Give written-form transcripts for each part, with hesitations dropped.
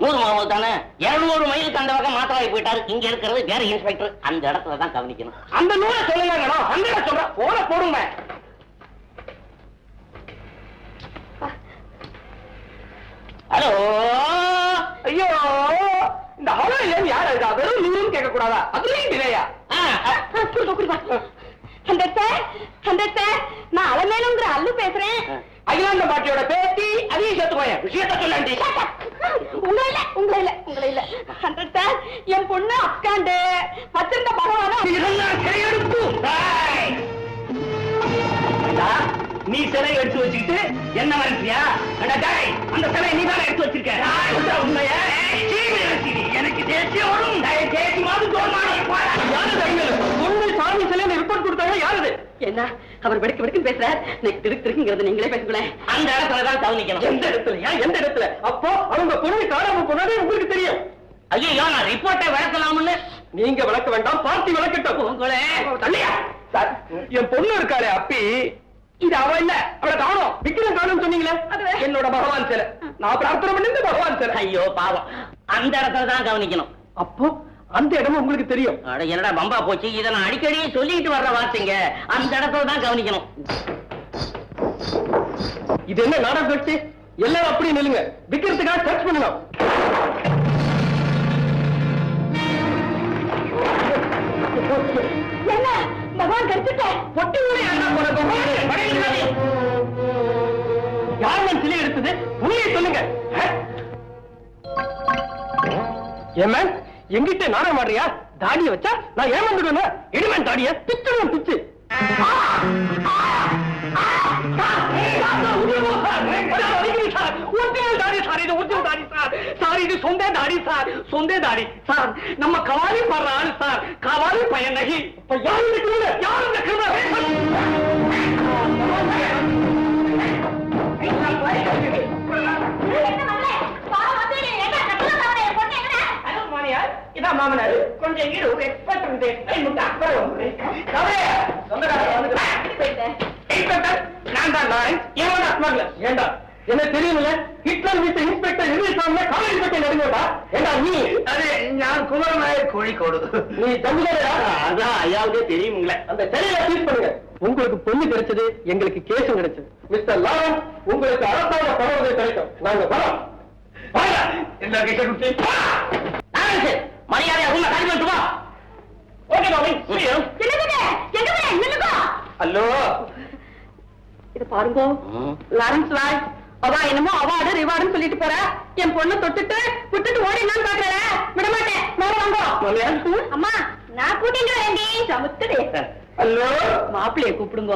100 மாமல் தானே 200 மைலுக்கு அந்த பக்கம் மாத்திரை போயிட்டாரு. இங்க இருக்கிறது வேற இன்ஸ்பெக்டர். அந்த இடத்துல தான் கவனிக்கணும். அந்த நூலை சொல்லுங்க. அந்த சொல்ற போன போடுங்க. ஹலோ. ஐயோ, இந்த ஹலோ இல்லைன்னு யார் இருக்கா? வெறும் நூறுன்னு கேட்க கூடாதா? அதுலயும் இல்லையா? நான் அலமேலுங்கிற அல்லு பேசுறேன். அகிலாண்ட பாட்டியோட பேத்தி அதையும் சேர்த்து போய விஷயத்த சொல்லாண்டி. உங்களை இல்ல என் பொண்ணு அக்காண்டு வச்சிருந்த பகவான நீ சிலை எடுத்து வச்சுக்கிட்டு என்ன மனசியா? அந்த சிலை நீ தானே எடுத்து வச்சிருக்க. உண்மைய எனக்கு தேசியம் வரும். தேசி மாதிரி சாமி சிலை ரிப்போர்ட் கொடுத்தாங்க. யாரு என்ன அவர் வெடுக்கு வெடுக்கு பேசுறார். திருக்குங்கிறது நீங்களே பேசுங்களேன். அந்த இடத்துலதான் கவனிக்கணும். எந்த இடத்துலயா? எந்த இடத்துல? அப்போ அவங்க பொண்ணு காணாம போனதே உங்களுக்கு தெரியும். ஐயோ, நான் ரிப்போர்ட்டை விளக்கலாம்னு. நீங்க விளக்க வேண்டாம், பார்ட்டி விளக்கட்டும். உங்களே தள்ளியா சார், என் பொண்ணு இருக்காளே அப்பி, இது அவ இல்ல, அவளை காணோம். விக்கிரம் காணும் சொன்னீங்களே, என்னோட பகவான் சிலை. நான் பிரார்த்தனை பண்ணி பகவான் சிலை. ஐயோ பாவம், அந்த இடத்துல தான் கவனிக்கணும். அப்போ அந்த இடமும் உங்களுக்கு தெரியும். என்னடா பம்பா போச்சு, இதை நான் அடிக்கடி சொல்லிட்டு வர்ற வார்த்தைங்க. அந்த இடத்துல தான் கவனிக்கணும். இது என்ன நாடகம் வச்சு? எல்லாரும் அப்படி நில்லுங்க. விக்கிறதுக்காக சர்ச் பண்ணணும். என்ன பகவான் கடிச்சிட்டேன். பொட்டி யார் சிலை எடுத்தது? உண்மையை சொல்லுங்க. ஏமா எங்கிட்ட நாடகம் ஆடுறியா? தாடிய வச்சா நான் ஏமாந்துடுவேன். இனிமேல் தாடிய பிச்சுடுவேன். பிச்சு நம்ம கவாலி படுற ஆளு சார். கவாலி பையன் நகி. இதான் மாமனார். கொஞ்சம் இரு, எக்ஸ்பர்ட் ஏண்டா என்ன தெரியுமில்ல? ஹிட்லர் வீட்டு இன்ஸ்பெக்டர் காலேஜ் பற்றி நடுங்கடா. ஏண்டா நீ? அது நான் குமரநாயர் கோழிக்கோடு. நீ தமிழரா? அதான் ஐயாவுக்கே தெரியுங்களே. அந்த சிலையில ட்ரீட் பண்ணுங்க. உங்களுக்கு பொண்ணு கிடைச்சது, எங்களுக்கு கேஸும் கிடைச்சது. மிஸ்டர் லாரன்ஸ், உங்களுக்கு அரசாங்க பரவதை கிடைக்கும். நாங்க வரோம். மரியாதையா உள்ள காரியம் வா. Okay Bobby. ஹலோ, இது பாருங்க லாரன்ஸ் ராய். அவா என்னமோ அவார்டு ரிவார்டுன்னு சொல்லிட்டு போற. என் பொண்ணு தொட்டுட்டு விட்டுட்டு ஓடினான்னு பாக்குற. விட மாட்டேன். வாங்க அம்மா, நான் கூட்டிட்டு வரேன்டி. சமுத்துடே. ஹலோ, மாப்பிள்ளைய கூப்பிடுங்க.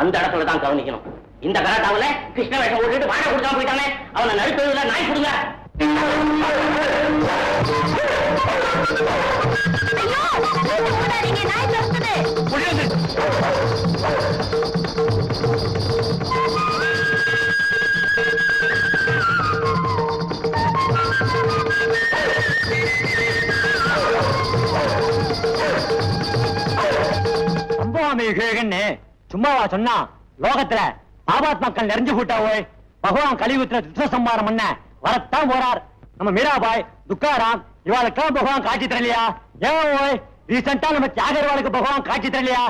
அந்த இடத்துல தான் கவனிக்கணும். இந்த கராட்டாவில கிருஷ்ண வேஷம் போட்டுட்டு வாழை கொடுக்காம போயிட்டானே, அவனை நடுப்பதில் நாய் கொடுங்க. சும்மாவா சொன்னா? லோகத்துல ஆபாத் மக்கள் நிறைஞ்சு கூட்டா போய் பகவான் கலியுகத்துல துஷ்ட சம்மாரம் பண்ண வரத்தான் போறார். நம்ம மீராபாய், துக்காராம் இவாளுக்கெல்லாம் பகவான் காட்சி தரலையா? ஏன் ஓய் ரீசெண்டா நம்ம தியாகர்வாளுக்கு பகவான் காட்சி தரலையா?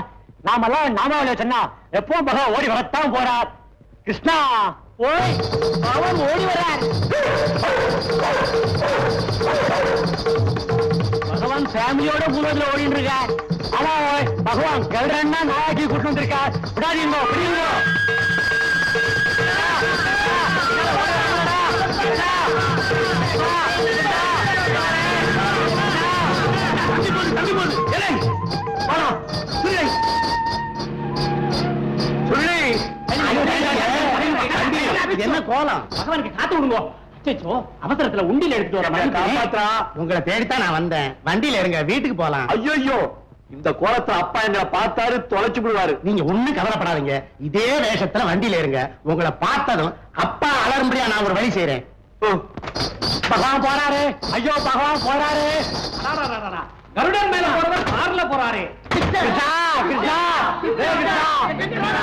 நாமெல்லாம் நாமாவில சொன்னா எப்பவும் பகவான் ஓடி வரத்தான் போறார். கிருஷ்ணா ஓய், அவன் ஓடி வரார். பகவான் ஃபேமிலியோட பூலோகத்துல ஓடிட்டு இருக்க. ஆனா ஓய் பகவான் கல்றன்னா நாயாக்கி கூட்டு வந்திருக்கார். விடாதீங்க, விடுங்க. என்ன கோலம்? பகவானுக்கு காத்து விடுங்க. அவசரத்துல உண்டியில எடுத்துட்டு வர உங்களை தேடித்தான் நான் வந்தேன். வண்டியில இருங்க, வீட்டுக்கு போலாம். ஐயோ, இந்த கோலத்தை அப்பா எங்களை பார்த்தாரு, தொலைச்சு விடுவாரு. நீங்க ஒண்ணும் கவலைப்படாதீங்க. இதே வேஷத்துல வண்டியில இருங்க. உங்களை பார்த்ததும் அப்பா அலறும்படியா நான் ஒரு வழி செய்யறேன். பகவான் போறாரு. ஐயோ பகவான் போறாரு. கருடன் மேல போறவர் கார்ல போறாரு. கிருஷ்ணா கிருஷ்ணா கிருஷ்ணா